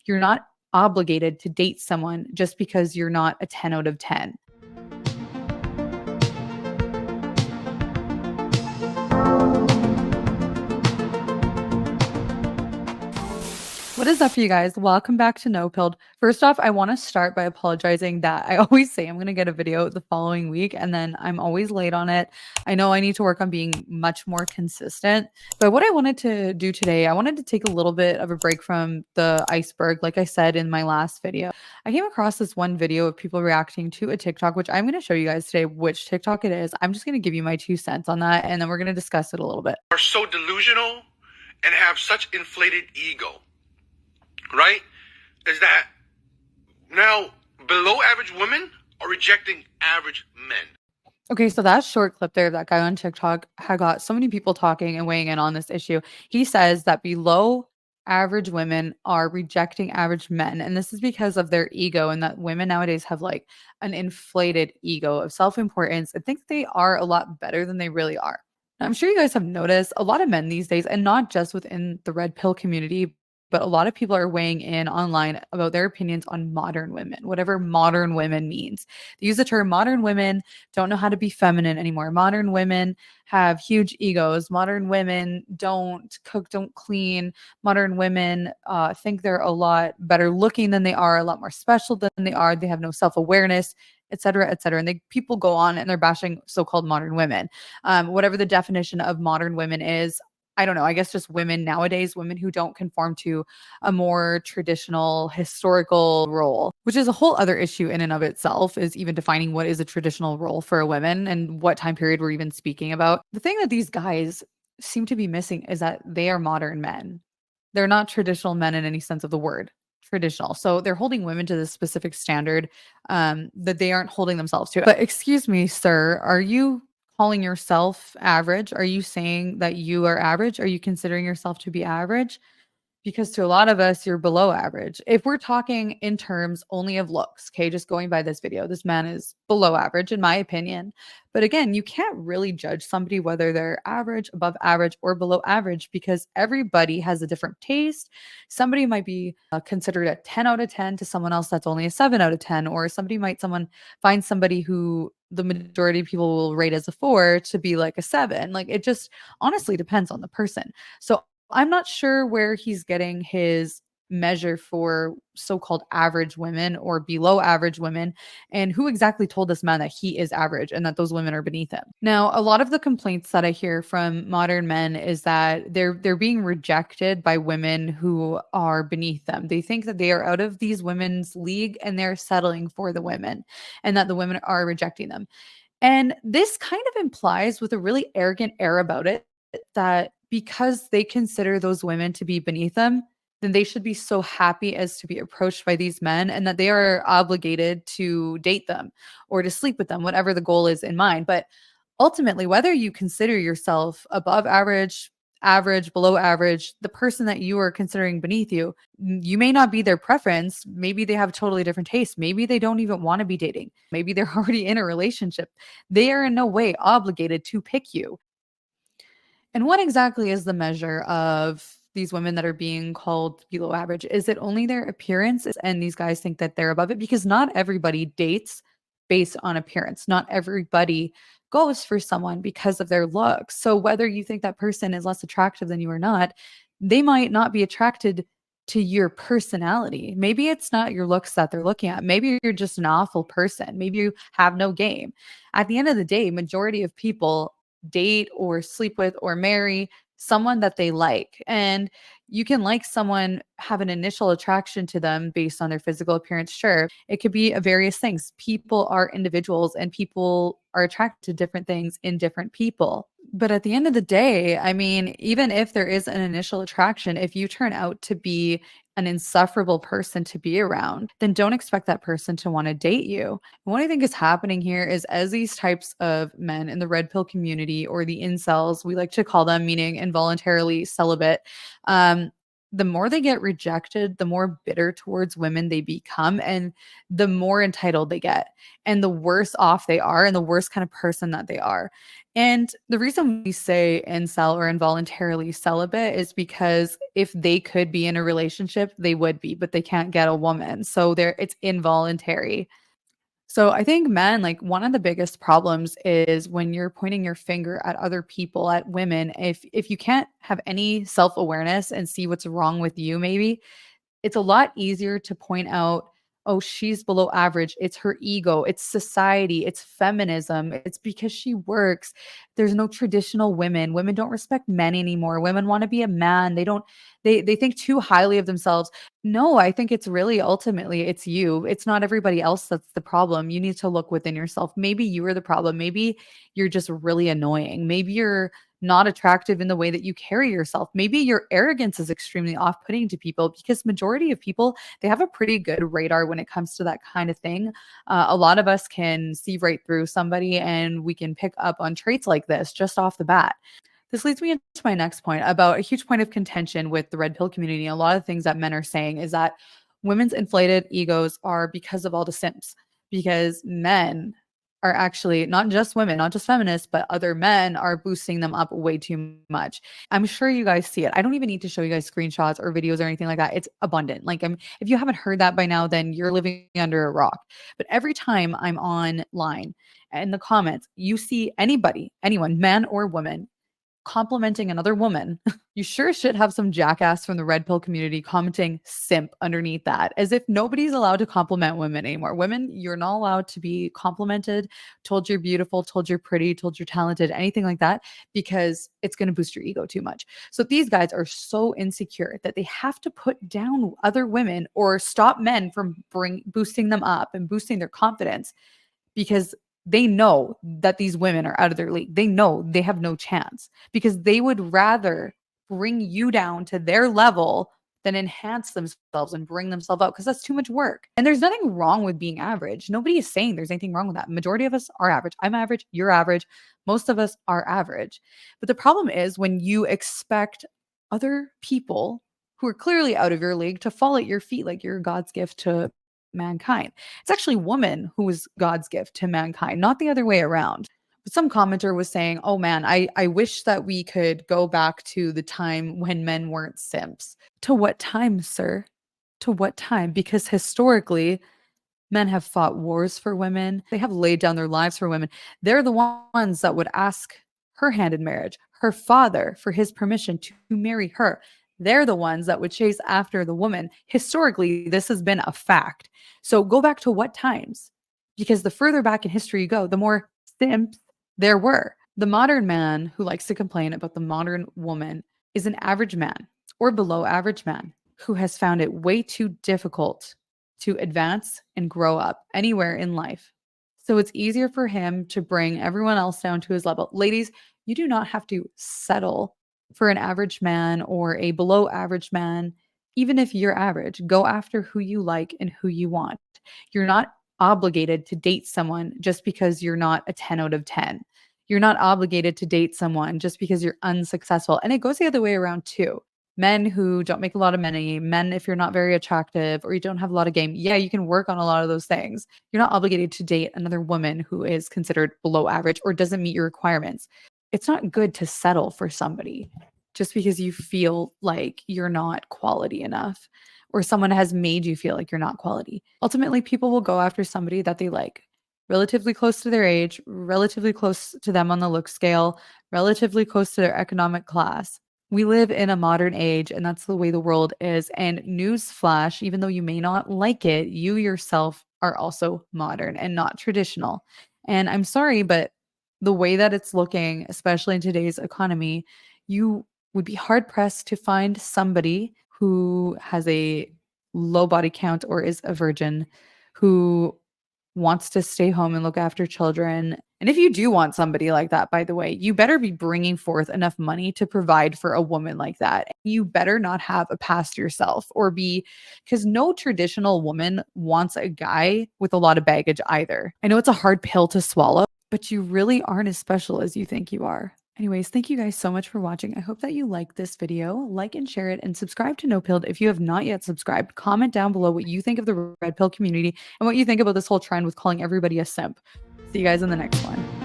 You're not obligated to date someone just because you're not a 10 out of 10. What is up, you guys? Welcome back to No Pilled. First off, I want to start by apologizing that I always say I'm going to get a video the following week and then I'm always late on it. I know I need to work on being much more consistent, but what I wanted to do today, I wanted to take a little bit of a break from the iceberg. Like I said in my last video, I came across this one video of people reacting to a TikTok, which I'm going to show you guys today which TikTok it is. I'm just going to give you my 2 cents on that and then we're going to discuss it a little bit. Are so delusional and have such inflated ego. Right? Is that now below average women are rejecting average men. Okay, so that short clip there of that guy on TikTok had got so many people talking and weighing in on this issue. He says that below average women are rejecting average men. And this is because of their ego, and that women nowadays have like an inflated ego of self-importance and think they are a lot better than they really are. I'm sure you guys have noticed a lot of men these days, and not just within the red pill community, but a lot of people are weighing in online about their opinions on modern women, whatever modern women means. They use the term modern women don't know how to be feminine anymore. Modern women have huge egos. Modern women don't cook, don't clean. Modern women think they're a lot better looking than they are, a lot more special than they are. They have no self-awareness, et cetera, et cetera. And people go on and they're bashing so-called modern women. Whatever the definition of modern women is, I don't know, I guess just women nowadays, women who don't conform to a more traditional historical role, which is a whole other issue in and of itself, is even defining what is a traditional role for a woman and what time period we're even speaking about. The thing that these guys seem to be missing is that they are modern men. They're not traditional men in any sense of the word. Traditional. So they're holding women to this specific standard that they aren't holding themselves to. But excuse me, sir, are you calling yourself average? Are you saying that you are average? Are you considering yourself to be average? Because to a lot of us, you're below average. If we're talking in terms only of looks, okay, just going by this video, this man is below average, in my opinion. But again, you can't really judge somebody whether they're average, above average, or below average because everybody has a different taste. Somebody might be considered a 10 out of 10 to someone else that's only a 7 out of 10, or someone find somebody who the majority of people will rate as a 4 to be like a 7. Like, it just honestly depends on the person. So I'm not sure where he's getting his measure for so-called average women or below average women, and who exactly told this man that he is average and that those women are beneath him. Now, a lot of the complaints that I hear from modern men is that they're being rejected by women who are beneath them. They think that they are out of these women's league and they're settling for the women, and that the women are rejecting them. And this kind of implies, with a really arrogant air about it, that because they consider those women to be beneath them, then they should be so happy as to be approached by these men, and that they are obligated to date them or to sleep with them, whatever the goal is in mind. But ultimately, whether you consider yourself above average, average, below average, the person that you are considering beneath you, you may not be their preference. Maybe they have totally different tastes. Maybe they don't even want to be dating. Maybe they're already in a relationship. They are in no way obligated to pick you. And what exactly is the measure of these women that are being called below average? Is it only their appearance? And these guys think that they're above it? Because not everybody dates based on appearance. Not everybody goes for someone because of their looks. So whether you think that person is less attractive than you or not, they might not be attracted to your personality. Maybe it's not your looks that they're looking at. Maybe you're just an awful person. Maybe you have no game. At the end of the day, majority of people date or sleep with or marry someone that they like. And you can like someone, have an initial attraction to them based on their physical appearance. Sure, it could be various things. People are individuals and people are attracted to different things in different people. But at the end of the day, I mean, even if there is an initial attraction, if you turn out to be an insufferable person to be around, then don't expect that person to want to date you. And what I think is happening here is, as these types of men in the red pill community, or the incels, we like to call them, meaning involuntarily celibate, the more they get rejected, the more bitter towards women they become, and the more entitled they get, and the worse off they are, and the worse kind of person that they are. And the reason we say incel or involuntarily celibate is because if they could be in a relationship, they would be, but they can't get a woman. So it's involuntary. So I think men, like one of the biggest problems is when you're pointing your finger at other people, at women, if you can't have any self-awareness and see what's wrong with you, maybe it's a lot easier to point out, oh, she's below average. It's her ego, it's society, it's feminism, it's because she works. There's no traditional women. Women don't respect men anymore. Women want to be a man. They think too highly of themselves. No, I think it's really ultimately it's you. It's not everybody else that's the problem. You need to look within yourself. Maybe you are the problem. Maybe you're just really annoying. Maybe you're not attractive in the way that you carry yourself. Maybe your arrogance is extremely off-putting to people because majority of people, they have a pretty good radar when it comes to that kind of thing. A lot of us can see right through somebody and we can pick up on traits like this just off the bat. This leads me into my next point about a huge point of contention with the red pill community. A lot of things that men are saying is that women's inflated egos are because of all the simps, because men are actually not just women, not just feminists, but other men are boosting them up way too much. I'm sure you guys see it. I don't even need to show you guys screenshots or videos or anything like that. It's abundant. Like, if you haven't heard that by now, then you're living under a rock. But every time I'm online in the comments, you see anybody, anyone, man or woman, complimenting another woman, you sure should have some jackass from the red pill community commenting simp underneath that, as if nobody's allowed to compliment women anymore. Women, you're not allowed to be complimented, told you're beautiful, told you're pretty, told you're talented, anything like that, because it's going to boost your ego too much. So these guys are so insecure that they have to put down other women or stop men from boosting them up and boosting their confidence because they know that these women are out of their league. They know they have no chance because they would rather bring you down to their level than enhance themselves and bring themselves up because that's too much work. And there's nothing wrong with being average. Nobody is saying there's anything wrong with that. Majority of us are average. I'm average. You're average. Most of us are average. But the problem is when you expect other people who are clearly out of your league to fall at your feet like you're God's gift to mankind. It's actually woman who was God's gift to mankind, not the other way around. But some commenter was saying, oh man, I wish that we could go back to the time when men weren't simps. To what time, sir? To what time? Because historically, men have fought wars for women. They have laid down their lives for women. They're the ones that would ask her hand in marriage, her father for his permission to marry her. They're the ones that would chase after the woman. Historically, this has been a fact. So go back to what times? Because the further back in history you go, the more simps there were. The modern man who likes to complain about the modern woman is an average man or below average man who has found it way too difficult to advance and grow up anywhere in life. So it's easier for him to bring everyone else down to his level. Ladies, you do not have to settle for an average man or a below average man. Even if you're average, go after who you like and who you want. You're not obligated to date someone just because you're not a 10 out of 10. You're not obligated to date someone just because you're unsuccessful. And it goes the other way around too. Men who don't make a lot of money, men if you're not very attractive or you don't have a lot of game, yeah, you can work on a lot of those things. You're not obligated to date another woman who is considered below average or doesn't meet your requirements. It's not good to settle for somebody just because you feel like you're not quality enough or someone has made you feel like you're not quality. Ultimately, people will go after somebody that they like, relatively close to their age, relatively close to them on the look scale, relatively close to their economic class. We live in a modern age, and that's the way the world is. And newsflash, even though you may not like it, you yourself are also modern and not traditional. And I'm sorry, but the way that it's looking, especially in today's economy, you would be hard pressed to find somebody who has a low body count or is a virgin who wants to stay home and look after children. And if you do want somebody like that, by the way, you better be bringing forth enough money to provide for a woman like that. You better not have a past yourself or be, because no traditional woman wants a guy with a lot of baggage either. I know it's a hard pill to swallow, but you really aren't as special as you think you are. Anyways, thank you guys so much for watching. I hope that you liked this video. Like and share it and subscribe to No Pilled if you have not yet subscribed. Comment down below what you think of the red pill community and what you think about this whole trend with calling everybody a simp. See you guys in the next one.